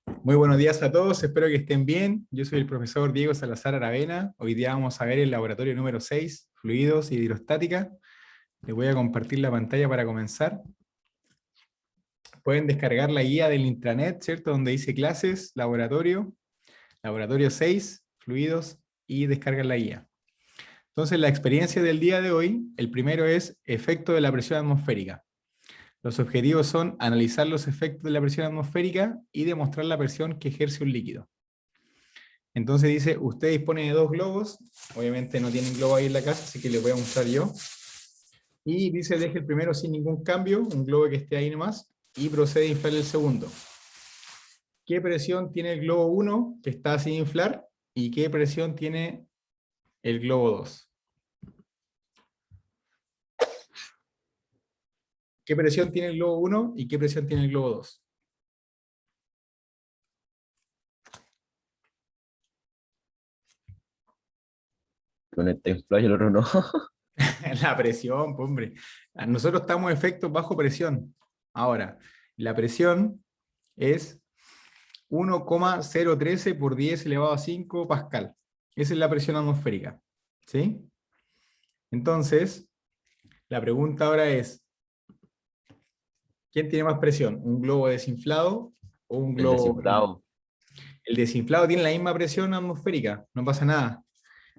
Muy buenos días a todos, espero que estén bien. Yo soy el profesor Diego Salazar Aravena. Hoy día vamos a ver el laboratorio número 6, fluidos y hidrostática. Les voy a compartir la pantalla para comenzar. Pueden descargar la guía del intranet, ¿cierto? Donde dice clases, laboratorio 6, fluidos y descargan la guía. Entonces, la experiencia del día de hoy, el primero es efecto de la presión atmosférica. Los objetivos son analizar los efectos de la presión atmosférica y demostrar la presión que ejerce un líquido. Entonces dice, usted dispone de dos globos, obviamente no tienen globo ahí en la casa, así que les voy a mostrar yo. Y dice, deje el primero sin ningún cambio, un globo que esté ahí nomás, y procede a inflar el segundo. ¿Qué presión tiene el globo 1 que está sin inflar? ¿Y qué presión tiene el globo 2? ¿Qué presión tiene el globo 1 y qué presión tiene el globo 2? Con este inflado y el otro no. La presión, pues, hombre. Nosotros estamos en efectos bajo presión. Ahora, la presión es 1,013 por 10 elevado a 5 pascal. Esa es la presión atmosférica. ¿Sí? Entonces, la pregunta ahora es, ¿quién tiene más presión? ¿Un globo desinflado o un El globo? desinflado. El desinflado tiene la misma presión atmosférica, no pasa nada.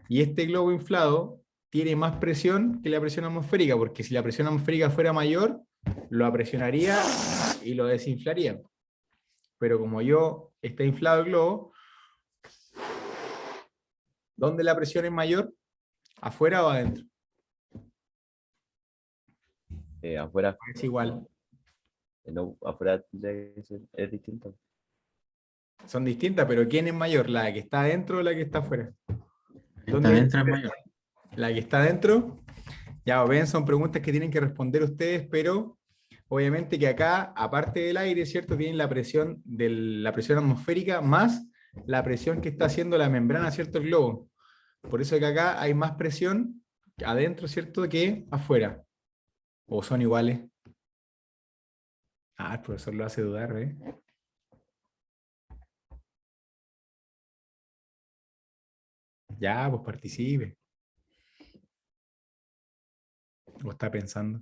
Y este globo inflado tiene más presión que la presión atmosférica, porque si la presión atmosférica fuera mayor, lo apresionaría y lo desinflaría. Pero como yo está inflado el globo, ¿dónde la presión es mayor? ¿Afuera o adentro? Afuera, Es igual. no, afuera es distinto. Son distintas, pero ¿quién es mayor? ¿La que está adentro o la que está afuera? Está ¿Dónde adentro es mayor. la que está adentro? Ya ven, son preguntas que tienen que responder ustedes, pero obviamente que acá, aparte del aire, ¿cierto? Tienen la presión de la presión atmosférica más la presión que está haciendo la membrana, ¿cierto? El globo. Por eso que acá hay más presión adentro, ¿cierto? Que afuera. ¿O son iguales? Ah, el profesor lo hace dudar, ¿eh? Ya, pues participe. ¿O está pensando?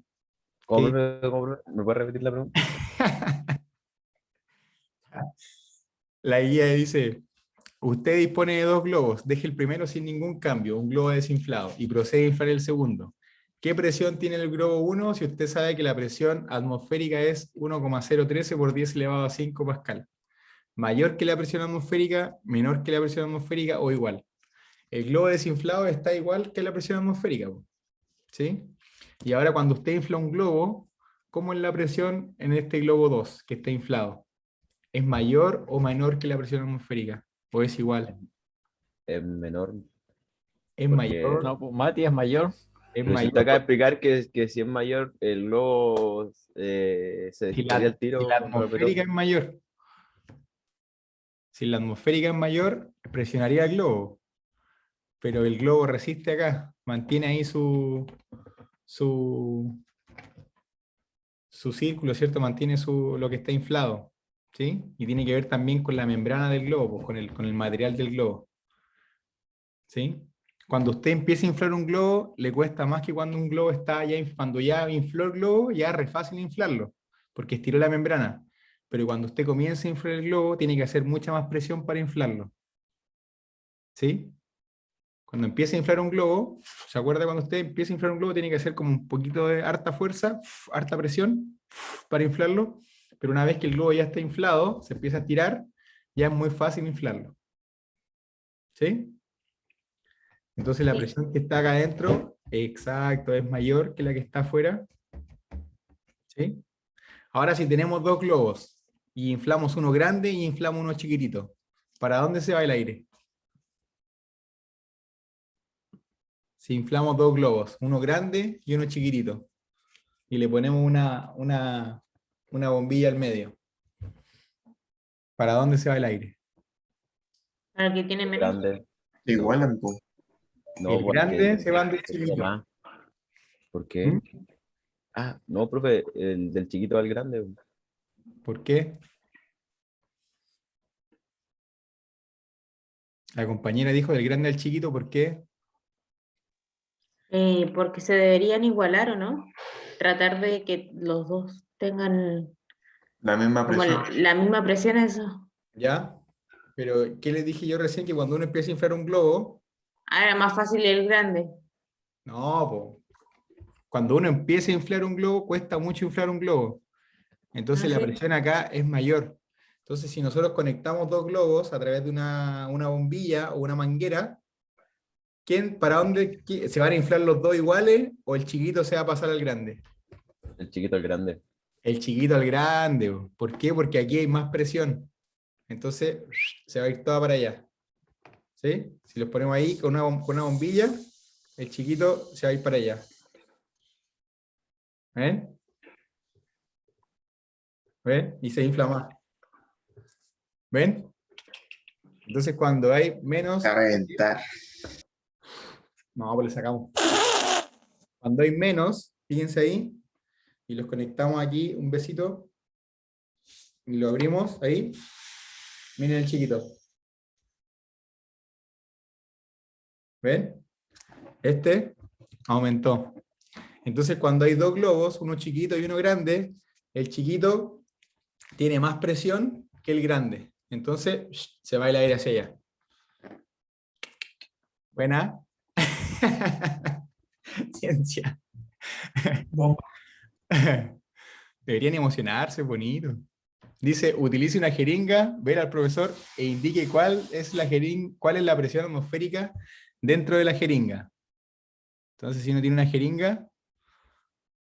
¿Cómo, ¿Qué? profe? ¿Me puede repetir la pregunta? La guía dice, usted dispone de dos globos, deje el primero sin ningún cambio, un globo desinflado, y procede a inflar el segundo. ¿Qué presión tiene el globo 1 si usted sabe que la presión atmosférica es 1,013 por 10 elevado a 5 pascal? ¿Mayor que la presión atmosférica, menor que la presión atmosférica o igual? El globo desinflado está igual que la presión atmosférica, ¿sí? Y ahora cuando usted infla un globo, ¿cómo es la presión en este globo 2 que está inflado? ¿Es mayor o menor que la presión atmosférica? ¿O es Es, igual? es menor, Es porque... mayor, No, pues Mati es mayor. es Pero si usted mayor acaba de explicar que si es mayor, el globo se si desinflaría el si la tiro atmosférica es completo. mayor. Si la atmosférica es mayor, presionaría el globo, pero el globo resiste acá, mantiene ahí su, su círculo, ¿cierto? Mantiene lo que está inflado, ¿sí? Y tiene que ver también con la membrana del globo, pues, con el material del globo, ¿sí? Cuando usted empieza a inflar un globo, le cuesta más que cuando un globo está ya, cuando ya infló el globo, ya es re fácil inflarlo, porque estiró la membrana. Pero cuando usted comienza a inflar el globo, tiene que hacer mucha más presión para inflarlo, ¿sí? Cuando empieza a inflar un globo, ¿se acuerda cuando usted empieza a inflar un globo? Tiene que hacer como un poquito de harta fuerza, harta presión para inflarlo, pero una vez que el globo ya está inflado, se empieza a estirar, ya es muy fácil inflarlo, ¿sí? Entonces la Sí. presión que está acá adentro, exacto, es mayor que la que está afuera, ¿sí? Ahora si tenemos dos globos y inflamos uno grande y inflamos uno chiquitito, ¿para dónde se va el aire? Si inflamos dos globos, uno grande y uno chiquitito, y le ponemos una bombilla al medio, ¿para dónde se va el aire? Para el que tiene menos. Grande. Se No, igualan, po. no, El grande se va al del porque pesa chiquitito. más. ¿Por ¿Mm? qué? Ah, no, profe, el del chiquito al grande. ¿Por qué? La compañera dijo del grande al chiquito, ¿por qué? Porque se deberían igualar, ¿o no? Tratar de que los dos tengan La misma como presión. la misma presión, eso. ¿Ya? Pero, ¿qué les dije yo recién? Que cuando uno empieza a inflar un globo, Ah, era más fácil el grande. no, po. Cuando uno empieza a inflar un globo, cuesta mucho inflar un globo. Entonces Ah, la sí. presión acá es mayor. Entonces, si nosotros conectamos dos globos a través de una bombilla o una manguera, para dónde se van a inflar los dos iguales o el chiquito se va a pasar al grande? El chiquito, el grande. El chiquito al grande. Po. ¿Por qué? Porque aquí hay más presión. Entonces se va a ir toda para allá. ¿Sí? Si los ponemos ahí con una bombilla, el chiquito se va a ir para allá. ¿Ven? ¿Ven? Y se infla más. ¿Ven? Entonces cuando hay menos... A reventar. No, pues le sacamos. Cuando hay menos, fíjense ahí, y los conectamos aquí, un besito, y lo abrimos ahí. Miren el chiquito. ¿Ven? Este aumentó. Entonces cuando hay dos globos, uno chiquito y uno grande, el chiquito tiene más presión que el grande. Entonces se va el aire hacia allá. Buena. Ciencia. Deberían emocionarse, bonito. Dice, utilice una jeringa, ver al profesor e indique cuál es la presión atmosférica dentro de la jeringa. Entonces, si uno tiene una jeringa,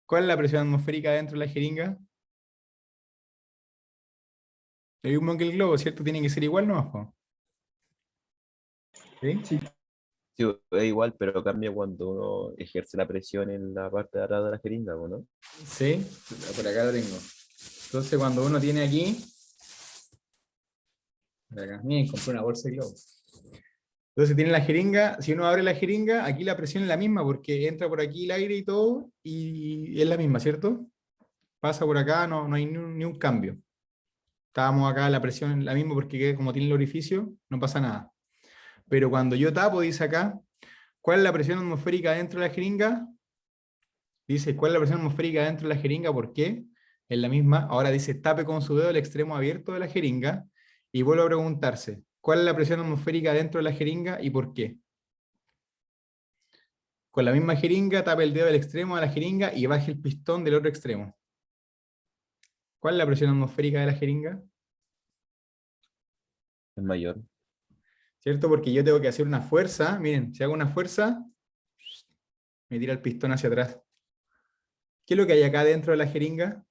¿cuál es la presión atmosférica dentro de la jeringa? Lo mismo que el globo, ¿cierto? Tiene que ser igual, ¿no? ¿Sí? Sí, es igual, pero cambia cuando uno ejerce la presión en la parte de atrás de la jeringa, ¿o ¿no? Sí, por acá lo tengo. Entonces, cuando uno tiene aquí, por acá, miren, compré una bolsa de globo. Entonces tiene la jeringa, si uno abre la jeringa, aquí la presión es la misma, porque entra por aquí el aire y todo, y es la misma, ¿cierto? Pasa por acá, no hay ni un cambio. Estábamos acá, la presión es la misma, porque como tiene el orificio, no pasa nada. Pero cuando yo tapo, dice acá, ¿cuál es la presión atmosférica dentro de la jeringa? Dice, ¿cuál es la presión atmosférica dentro de la jeringa? ¿Por qué? Es la misma. Ahora dice, tape con su dedo el extremo abierto de la jeringa, y vuelve a preguntarse, ¿cuál es la presión atmosférica dentro de la jeringa y por qué? Con la misma jeringa, tape el dedo del extremo de la jeringa y baje el pistón del otro extremo. ¿Cuál es la presión atmosférica de la jeringa? Es mayor. ¿Cierto? Porque yo tengo que hacer una fuerza. Miren, si hago una fuerza, me tira el pistón hacia atrás. ¿Qué es lo que hay acá dentro de la jeringa?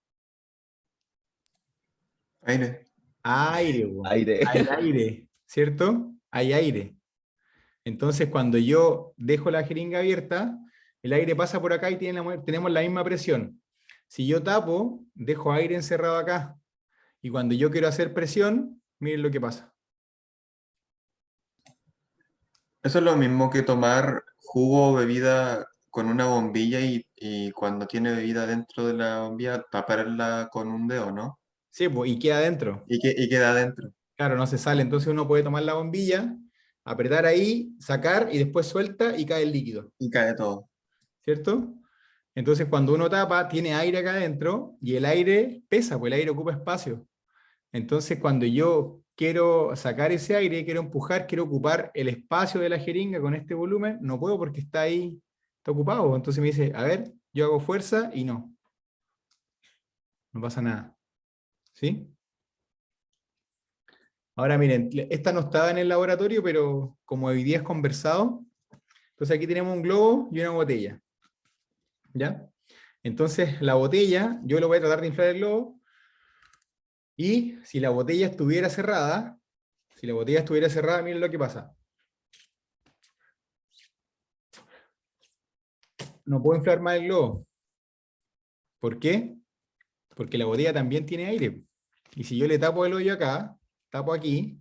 Aire. Aire, po. Aire. Hay aire, ¿cierto? Hay aire. Entonces, cuando yo dejo la jeringa abierta, el aire pasa por acá y tenemos la misma presión. Si yo tapo, dejo aire encerrado acá. Y cuando yo quiero hacer presión, miren lo que pasa. Eso es lo mismo que tomar jugo o bebida con una bombilla y cuando tiene bebida dentro de la bombilla, taparla con un dedo, ¿no? Sí, pues, y queda adentro. Y queda adentro. Claro, no se sale. Entonces uno puede tomar la bombilla, apretar ahí, sacar y después suelta y cae el líquido. Y cae todo. ¿Cierto? Entonces cuando uno tapa, tiene aire acá adentro y el aire pesa, pues el aire ocupa espacio. Entonces cuando yo quiero sacar ese aire, quiero empujar, quiero ocupar el espacio de la jeringa con este volumen, no puedo porque está ahí, está ocupado. Entonces me dice, a ver, yo hago fuerza y no. No pasa nada. ¿Sí? Ahora miren, esta no estaba en el laboratorio, pero como hoy día es conversado, entonces aquí tenemos un globo y una botella. ¿Ya? Entonces la botella, yo lo voy a tratar de inflar el globo, y si la botella estuviera cerrada, miren lo que pasa. No puedo inflar más el globo. ¿Por qué? Porque la botella también tiene aire. Y si yo le tapo el hoyo acá, tapo aquí,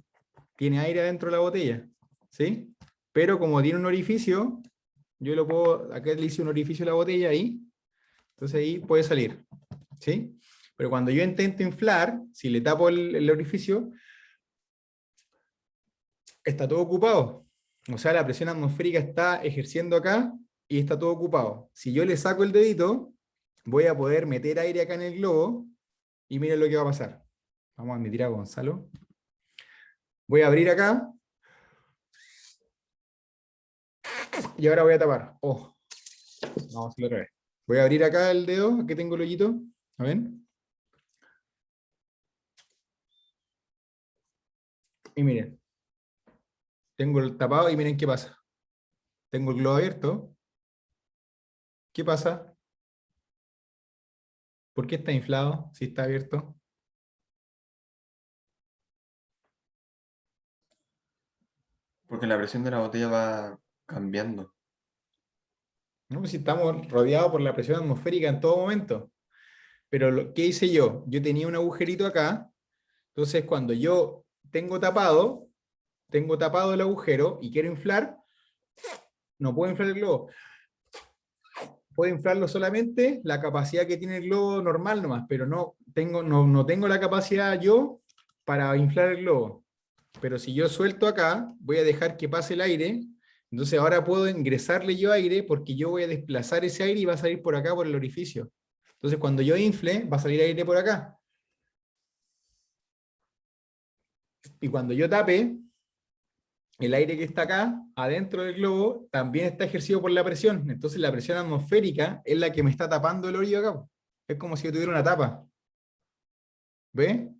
tiene aire dentro de la botella. ¿Sí? Pero como tiene un orificio, yo lo puedo, acá le hice un orificio a la botella ahí, entonces ahí puede salir. ¿Sí? Pero cuando yo intento inflar, si le tapo el orificio, está todo ocupado. O sea, la presión atmosférica está ejerciendo acá y está todo ocupado. Si yo le saco el dedito, voy a poder meter aire acá en el globo y miren lo que va a pasar. Vamos a admitir a Gonzalo. Voy a abrir acá. Y ahora voy a tapar. Oh. Vamos a hacerlo otra vez. Voy a abrir acá el dedo. Aquí tengo el hoyito. ¿A ven? Y miren. Tengo el tapado y miren qué pasa. Tengo el globo abierto. ¿Qué pasa? ¿Por qué está inflado si está abierto? Porque la presión de la botella va cambiando. ¿No? Pues si estamos rodeados por la presión atmosférica en todo momento. Pero ¿qué hice yo? Yo tenía un agujerito acá. Entonces cuando yo tengo tapado el agujero y quiero inflar, no puedo inflar el globo. Puedo inflarlo solamente la capacidad que tiene el globo normal nomás, pero no tengo la capacidad yo para inflar el globo. Pero si yo suelto acá, voy a dejar que pase el aire, entonces ahora puedo ingresarle yo aire porque yo voy a desplazar ese aire y va a salir por acá por el orificio. Entonces cuando yo infle, va a salir aire por acá. Y cuando yo tape, el aire que está acá, adentro del globo, también está ejercido por la presión. Entonces la presión atmosférica es la que me está tapando el hoyo acá. Es como si yo tuviera una tapa. ¿Ve?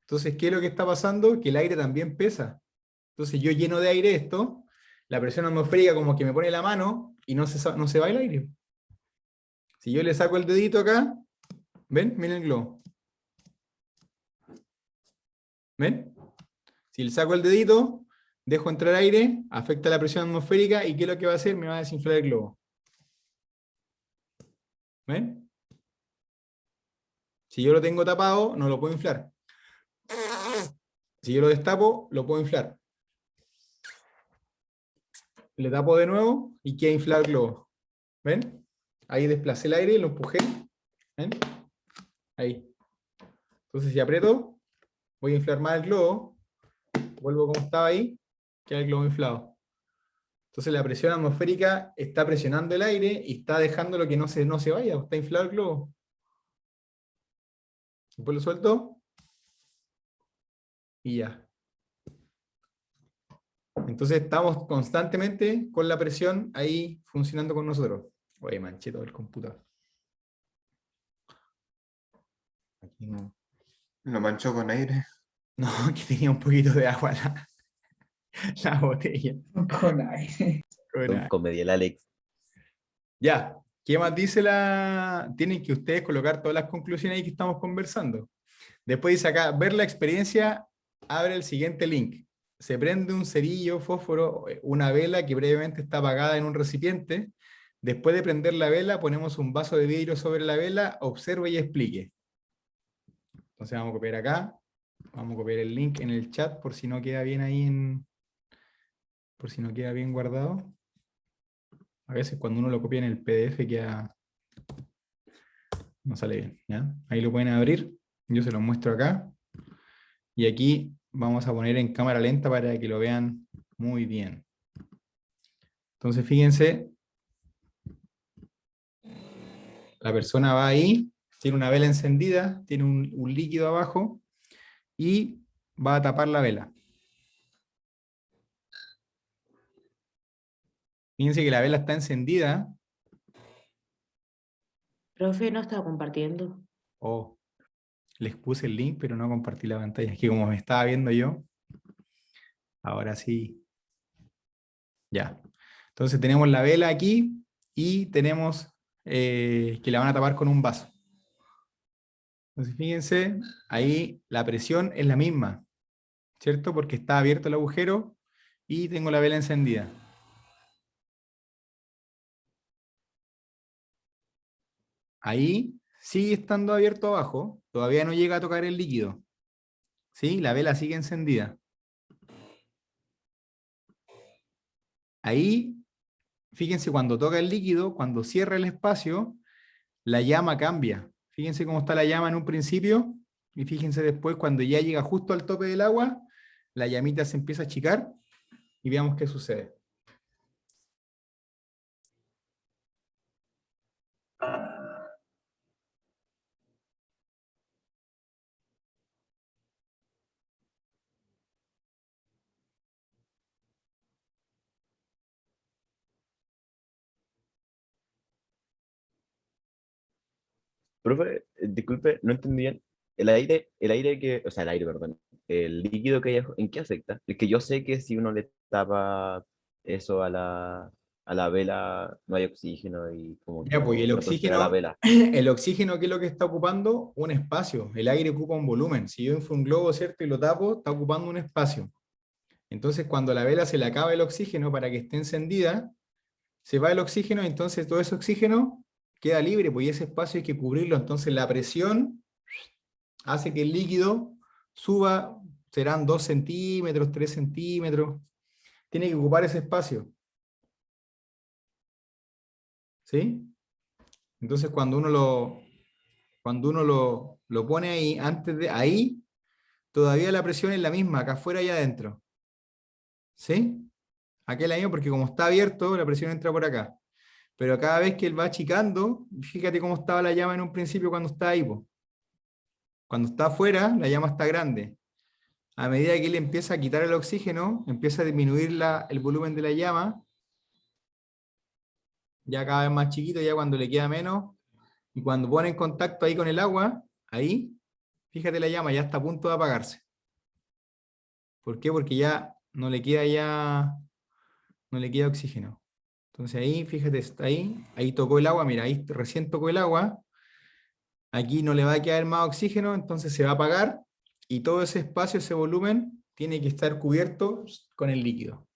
Entonces, ¿qué es lo que está pasando? Que el aire también pesa. Entonces yo lleno de aire esto, la presión atmosférica como que me pone la mano y no se va el aire. Si yo le saco el dedito acá, ¿ven? Miren el globo. ¿Ven? Si le saco el dedito, dejo entrar aire, afecta la presión atmosférica y ¿qué es lo que va a hacer? Me va a desinflar el globo. ¿Ven? Si yo lo tengo tapado, no lo puedo inflar. Si yo lo destapo, lo puedo inflar. Le tapo de nuevo y queda inflar el globo. ¿Ven? Ahí desplacé el aire y lo empujé. ¿Ven? Ahí. Entonces si aprieto, voy a inflar más el globo. Vuelvo como estaba ahí, queda el globo inflado. Entonces la presión atmosférica está presionando el aire y está dejándolo que no se vaya, está inflado el globo. Después lo suelto. Y ya. Entonces estamos constantemente con la presión ahí funcionando con nosotros. Oye, manché todo el computador. Aquí no. Lo manchó con aire. No, que tenía un poquito de agua la botella. Con aire. Con Un comedia el Alex. Ya, ¿qué más dice la...? Tienen que ustedes colocar todas las conclusiones ahí que estamos conversando. Después dice acá, ver la experiencia, abre el siguiente link. Se prende un cerillo, fósforo, una vela que previamente está apagada en un recipiente. Después de prender la vela, ponemos un vaso de vidrio sobre la vela, observe y explique. Entonces vamos a copiar acá, vamos a copiar el link en el chat por si no queda bien ahí por si no queda bien guardado. A veces cuando uno lo copia en el PDF no sale bien, ¿ya? Ahí lo pueden abrir, yo se los muestro acá. Y aquí vamos a poner en cámara lenta para que lo vean muy bien. Entonces fíjense, la persona va ahí, tiene una vela encendida, tiene un líquido abajo y va a tapar la vela. Fíjense que la vela está encendida. Profe, no está compartiendo. Oh, les puse el link, pero no compartí la pantalla. Es que como me estaba viendo yo, ahora sí. Ya. Entonces tenemos la vela aquí y tenemos que la van a tapar con un vaso. Entonces fíjense, ahí la presión es la misma, ¿cierto? Porque está abierto el agujero y tengo la vela encendida. Ahí sigue estando abierto abajo, todavía no llega a tocar el líquido. ¿Sí? La vela sigue encendida. Ahí, fíjense, cuando toca el líquido, cuando cierra el espacio, la llama cambia. Fíjense cómo está la llama en un principio, y fíjense después cuando ya llega justo al tope del agua, la llamita se empieza a achicar, y veamos qué sucede. Profe, disculpe, no entendí bien. O sea, el aire, perdón, el líquido que hay, ¿en qué afecta? Es que yo sé que si uno le tapa eso a la vela, no hay oxígeno y como que Ya, pues, y el no prospera la oxígeno, vela. el oxígeno, ¿qué es lo que está ocupando? Un espacio. El aire ocupa un volumen. Si yo inflo un globo, ¿cierto? Y lo tapo, está ocupando un espacio. Entonces, cuando a la vela se le acaba el oxígeno para que esté encendida, se va el oxígeno, entonces todo ese oxígeno queda libre, pues y ese espacio hay que cubrirlo. Entonces, la presión hace que el líquido suba, serán 2 centímetros, 3 centímetros. Tiene que ocupar ese espacio. ¿Sí? Entonces, cuando uno lo pone ahí, antes de ahí, todavía la presión es la misma, acá afuera y adentro. ¿Sí? Aquí es la misma porque como está abierto, la presión entra por acá. Pero cada vez que él va achicando, fíjate cómo estaba la llama en un principio cuando está ahí, po. Cuando está afuera, la llama está grande. A medida que él empieza a quitar el oxígeno, empieza a disminuir el volumen de la llama, ya cada vez más chiquito, ya cuando le queda menos, y cuando pone en contacto ahí con el agua, ahí, fíjate la llama, ya está a punto de apagarse. ¿Por qué? Porque no le queda oxígeno. Entonces ahí, fíjate, está ahí tocó el agua, mira, ahí recién tocó el agua, aquí no le va a quedar más oxígeno, entonces se va a apagar, y todo ese espacio, ese volumen, tiene que estar cubierto con el líquido.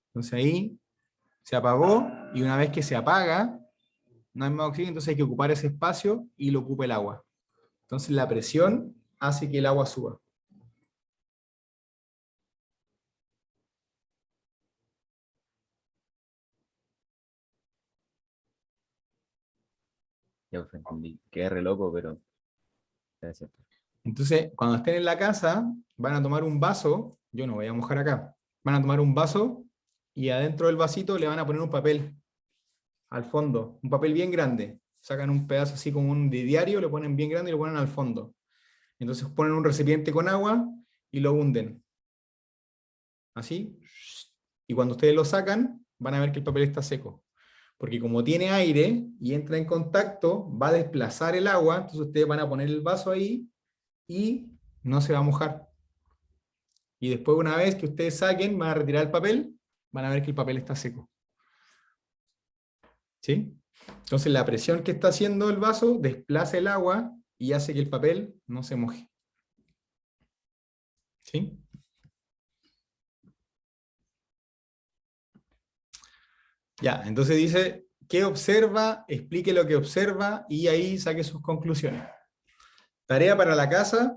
Entonces ahí se apagó, y una vez que se apaga, no hay más oxígeno, entonces hay que ocupar ese espacio, y lo ocupa el agua. Entonces la presión hace que el agua suba. Ya pues, entendí. Quedé re loco, pero gracias. Entonces, cuando estén en la casa, van a tomar un vaso, yo no voy a mojar acá, van a tomar un vaso y adentro del vasito le van a poner un papel al fondo, un papel bien grande. Sacan un pedazo así como un de diario, lo ponen bien grande y lo ponen al fondo. Entonces ponen un recipiente con agua y lo hunden. Así. Y cuando ustedes lo sacan, van a ver que el papel está seco. Porque como tiene aire y entra en contacto, va a desplazar el agua, entonces ustedes van a poner el vaso ahí y no se va a mojar. Y después, una vez que ustedes saquen, van a retirar el papel, van a ver que el papel está seco. ¿Sí? Entonces la presión que está haciendo el vaso desplaza el agua y hace que el papel no se moje. ¿Sí? Ya, entonces dice, ¿qué observa? Explique lo que observa y ahí saque sus conclusiones. Tarea para la casa,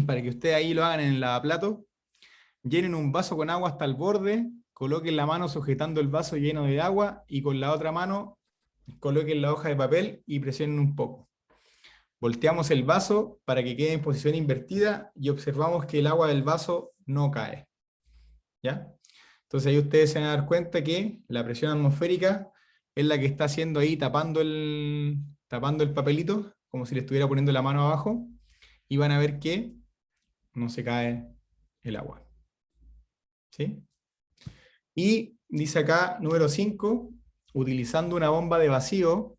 para que ustedes ahí lo hagan en el lavaplato. Llenen un vaso con agua hasta el borde, coloquen la mano sujetando el vaso lleno de agua y con la otra mano coloquen la hoja de papel y presionen un poco. Volteamos el vaso para que quede en posición invertida y observamos que el agua del vaso no cae. ¿Ya? Entonces ahí ustedes se van a dar cuenta que la presión atmosférica es la que está haciendo ahí tapando el papelito, como si le estuviera poniendo la mano abajo, y van a ver que no se cae el agua. ¿Sí? Y dice acá, número 5, utilizando una bomba de vacío.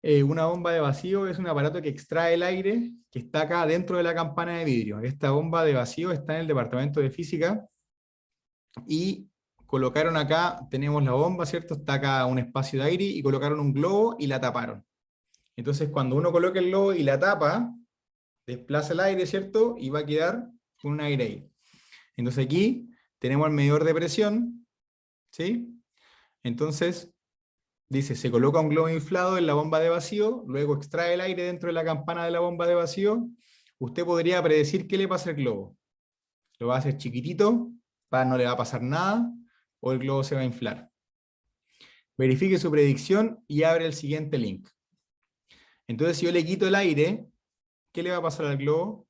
Una bomba de vacío es un aparato que extrae el aire que está acá dentro de la campana de vidrio. Esta bomba de vacío está en el departamento de física y colocaron acá, tenemos la bomba, ¿cierto? Está acá un espacio de aire y colocaron un globo y la taparon. Entonces cuando uno coloca el globo y la tapa, desplaza el aire, ¿cierto? Y va a quedar con un aire ahí. Entonces aquí tenemos el medidor de presión, ¿sí? Entonces dice, se coloca un globo inflado en la bomba de vacío, luego extrae el aire dentro de la campana de la bomba de vacío. Usted podría predecir qué le pasa al globo. Lo va a hacer chiquitito, no le va a pasar nada, o el globo se va a inflar. Verifique su predicción y abre el siguiente link. Entonces, si yo le quito el aire, ¿qué le va a pasar al globo?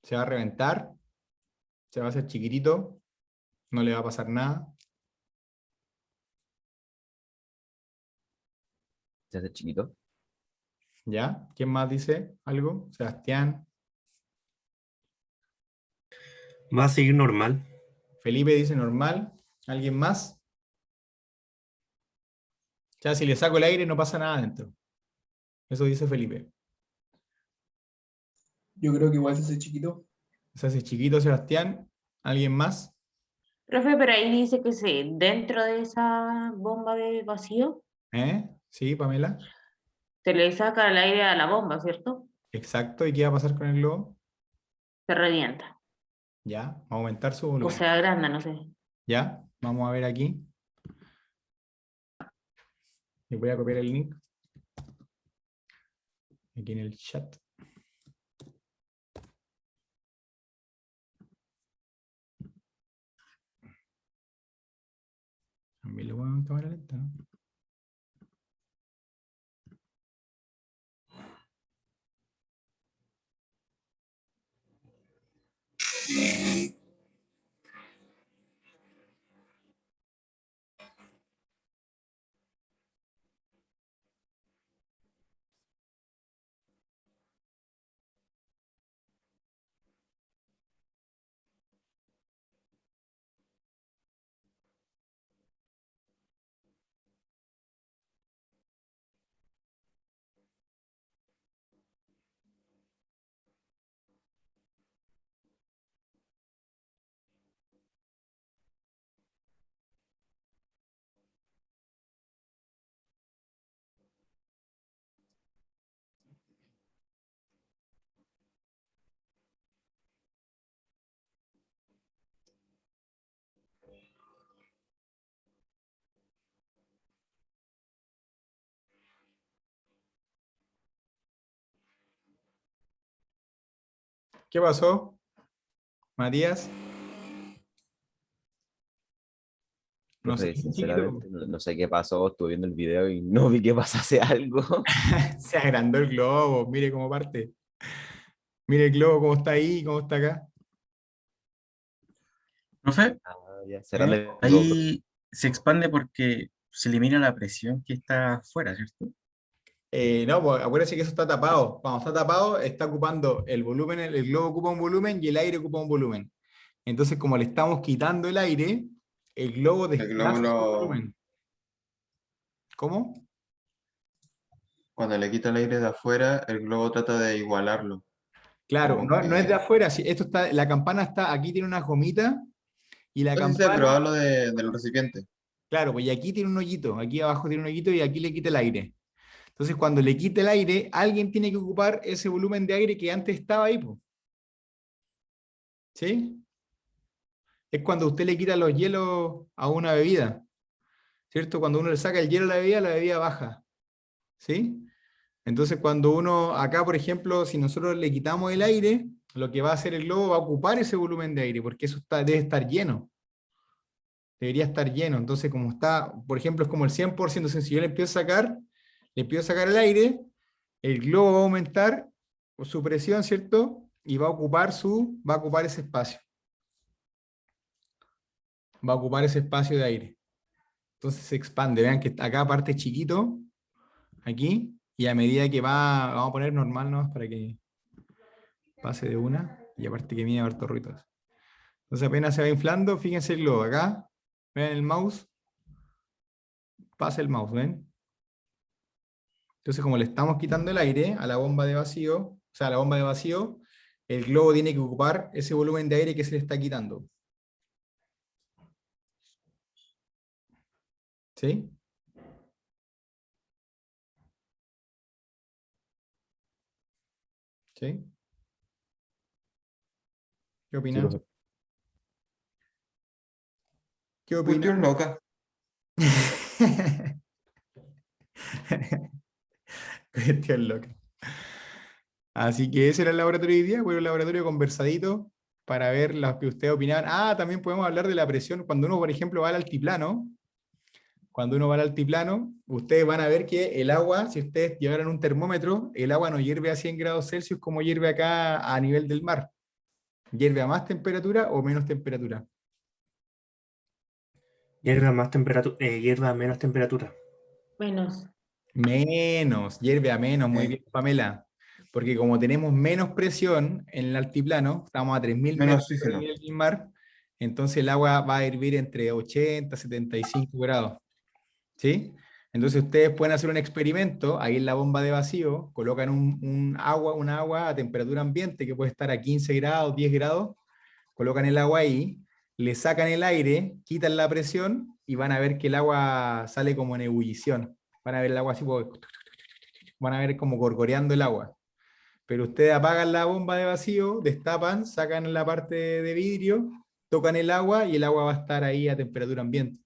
Se va a reventar, se va a hacer chiquitito, no le va a pasar nada. Se hace chiquito. ¿Ya? ¿Quién más dice algo? Sebastián. Va a seguir normal. Felipe dice normal. ¿Alguien más? Ya, si le saco el aire no pasa nada adentro. Eso dice Felipe. Yo creo que igual se hace chiquito. Se hace chiquito, Sebastián. ¿Alguien más? Profe, pero ahí dice que dentro de esa bomba de vacío Sí, Pamela. se le saca el aire a la bomba, ¿cierto? Exacto. ¿Y qué va a pasar con el globo? Se revienta. Ya, va a aumentar su O volumen. sea, agranda, no sé. Ya, vamos a ver aquí. Y voy a copiar el link. Aquí en el chat. También lo pongo en cámara lenta, ¿no? ¿Qué pasó, Matías? No sé, Profe, chiquito. sinceramente, no sé qué pasó. Estuve viendo el video y no vi que pasase algo. Se agrandó el globo, mire cómo parte. Mire el globo cómo está ahí, cómo está acá. Profe, Ah, ya, cerrando el globo, profe. ahí se expande porque se elimina la presión que está afuera, ¿cierto? No, pues acuérdense que eso está tapado. Cuando está tapado, está ocupando el volumen, el globo ocupa un volumen y el aire ocupa un volumen. Entonces, como le estamos quitando el aire, el globo El globo desplaza su volumen. ¿Cómo? cuando le quita el aire de afuera, el globo trata de igualarlo. Claro, Como no es de que... afuera, sí, esto está, la campana está, aquí tiene una gomita y la No sí sé, pero campana, hablo del recipiente. claro, pues y aquí tiene un hoyito, aquí abajo tiene un hoyito y aquí le quita el aire. Entonces, cuando le quite el aire, alguien tiene que ocupar ese volumen de aire que antes estaba ahí, pues. ¿Sí? Es cuando usted le quita los hielos a una bebida, ¿cierto? Cuando uno le saca el hielo a la bebida baja, ¿sí? Entonces, cuando uno, acá por ejemplo, si nosotros le quitamos el aire, lo que va a hacer el globo va a ocupar ese volumen de aire, porque eso debe estar lleno. Debería estar lleno. Entonces, como está, por ejemplo, es como el 100%, entonces, si yo le empiezo a sacar el aire, el globo va a aumentar su presión, ¿cierto? Y va a ocupar ese espacio. Va a ocupar ese espacio de aire. Entonces se expande. Vean que acá parte chiquito, aquí, y a medida que vamos a poner normal, ¿no? Para que pase de una, y aparte que mide hartos ruidos. Entonces apenas se va inflando, fíjense el globo acá, vean el mouse, pasa el mouse, ¿ven? Entonces como le estamos quitando el aire a la bomba de vacío, o sea, a la bomba de vacío, el globo tiene que ocupar ese volumen de aire que se le está quitando. ¿Sí? ¿Sí? ¿Qué Sí, opinas? profe. ¿Qué Cuestión opinas? loca. Cuestión loca. Así que ese era el laboratorio de hoy día, fue un laboratorio conversadito para ver lo que ustedes opinaban. Ah, también podemos hablar de la presión. Cuando uno, por ejemplo, va al altiplano, ustedes van a ver que el agua, si ustedes llevaran un termómetro, el agua no hierve a 100 grados Celsius como hierve acá a nivel del mar. ¿Hierve a más temperatura o menos temperatura? Hierve a más temperatura, hierve a menos temperatura. Menos. Menos, hierve a menos, muy bien, Pamela. Porque como tenemos menos presión en el altiplano, estamos a 3.000 Menos metros sobre el oxígeno. nivel del mar, entonces el agua va a hervir entre 80 y 75 grados. ¿Sí? Entonces ustedes pueden hacer un experimento, ahí en la bomba de vacío, colocan una agua a temperatura ambiente que puede estar a 15 grados, 10 grados, colocan el agua ahí, le sacan el aire, quitan la presión y van a ver que el agua sale como en ebullición. Van a ver el agua así, van a ver como gorgoreando el agua. Pero ustedes apagan la bomba de vacío, destapan, sacan la parte de vidrio, tocan el agua y el agua va a estar ahí a temperatura ambiente.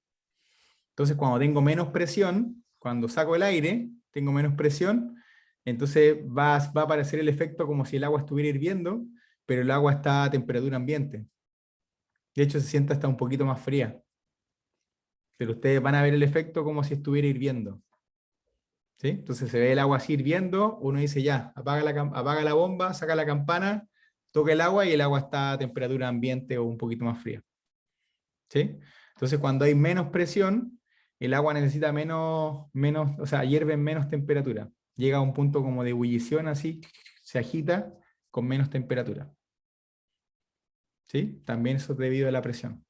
Entonces, cuando tengo menos presión, cuando saco el aire, tengo menos presión, entonces va a aparecer el efecto como si el agua estuviera hirviendo, pero el agua está a temperatura ambiente. De hecho, se siente hasta un poquito más fría. Pero ustedes van a ver el efecto como si estuviera hirviendo. ¿Sí? Entonces se ve el agua así hirviendo, uno dice ya, apaga la bomba, saca la campana, toca el agua y el agua está a temperatura ambiente o un poquito más fría. ¿Sí? Entonces cuando hay menos presión, el agua necesita menos, o sea, hierve en menos temperatura. Llega a un punto como de ebullición así, se agita con menos temperatura. ¿Sí? También eso es debido a la presión.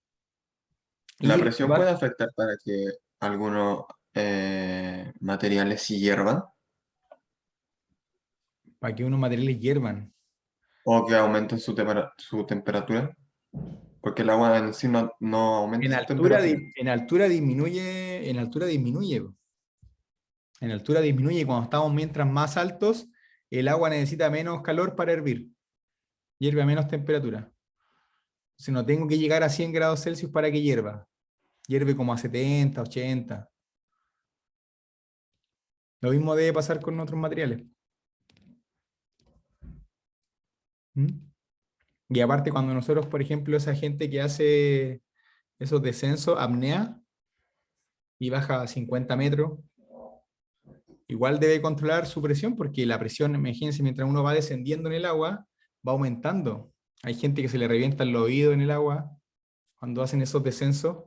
¿La Y presión puede afectar para que algunos materiales sí hiervan para que unos materiales hiervan. o que aumenten su temperatura? Porque el agua en sí no aumenta En su altura, temperatura. en altura disminuye, en altura disminuye. En altura disminuye, cuando estamos mientras más altos, el agua necesita menos calor para hervir. Hierve a menos temperatura. Si no tengo que llegar a 100 grados Celsius para que hierva. Hierve como a 70, 80. Lo mismo debe pasar con otros materiales. ¿Mm? Y aparte cuando nosotros, por ejemplo, esa gente que hace esos descensos, apnea, y baja a 50 metros, igual debe controlar su presión, porque la presión, imagínense, mientras uno va descendiendo en el agua, va aumentando. Hay gente que se le revienta el oído en el agua cuando hacen esos descensos.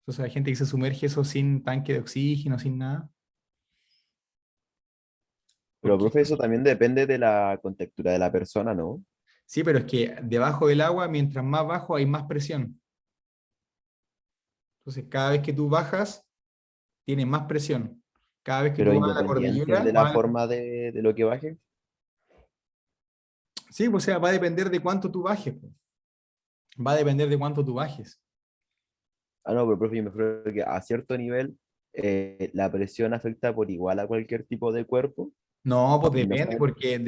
Entonces hay gente que se sumerge eso sin tanque de oxígeno, sin nada. Pero, Porque, profe, eso también depende de la contextura de la persona, ¿no? sí, pero es que debajo del agua, mientras más bajo, hay más presión. Entonces cada vez que tú bajas, tienes más presión. Cada vez que Pero tú vas a la independiente cordillera, de la forma de lo que baje. sí, pues, o sea, va a depender de cuánto tú bajes. Pues. Va a depender de cuánto tú bajes. Ah, no, pero profe, yo me refiero que a cierto nivel la presión afecta por igual a cualquier tipo de cuerpo. No, pues Y no depende, solamente- porque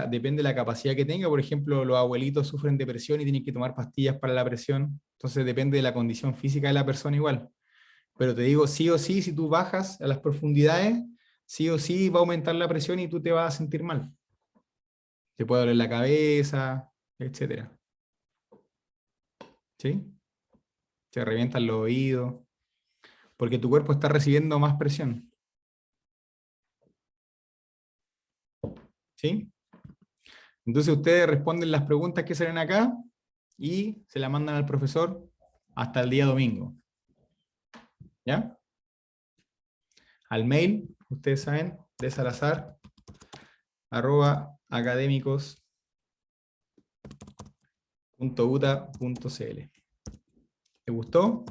depende la capacidad que tenga. Por ejemplo, los abuelitos sufren de presión y tienen que tomar pastillas para la presión. Entonces depende de la condición física de la persona igual. Pero te digo, sí o sí, si tú bajas a las profundidades, sí o sí va a aumentar la presión y tú te vas a sentir mal. Te puede doler la cabeza, etcétera. ¿Sí? Te revientan los oídos, porque tu cuerpo está recibiendo más presión. ¿Sí? Entonces ustedes responden las preguntas que salen acá y se la mandan al profesor hasta el día domingo. ¿Ya? Al mail, ustedes saben, de salazar@académicos.uta.cl. ¿Te gustó?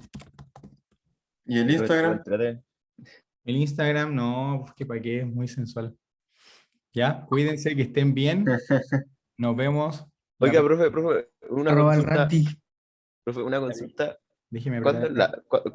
¿Y el Instagram? El Instagram, no, pues que para qué, es muy sensual. ¿Ya? Cuídense, que estén bien. Nos vemos. Oiga, profe, una Arroba el consulta. Ranti. Profe, una consulta. Déjeme ¿Cuándo apretar es acá.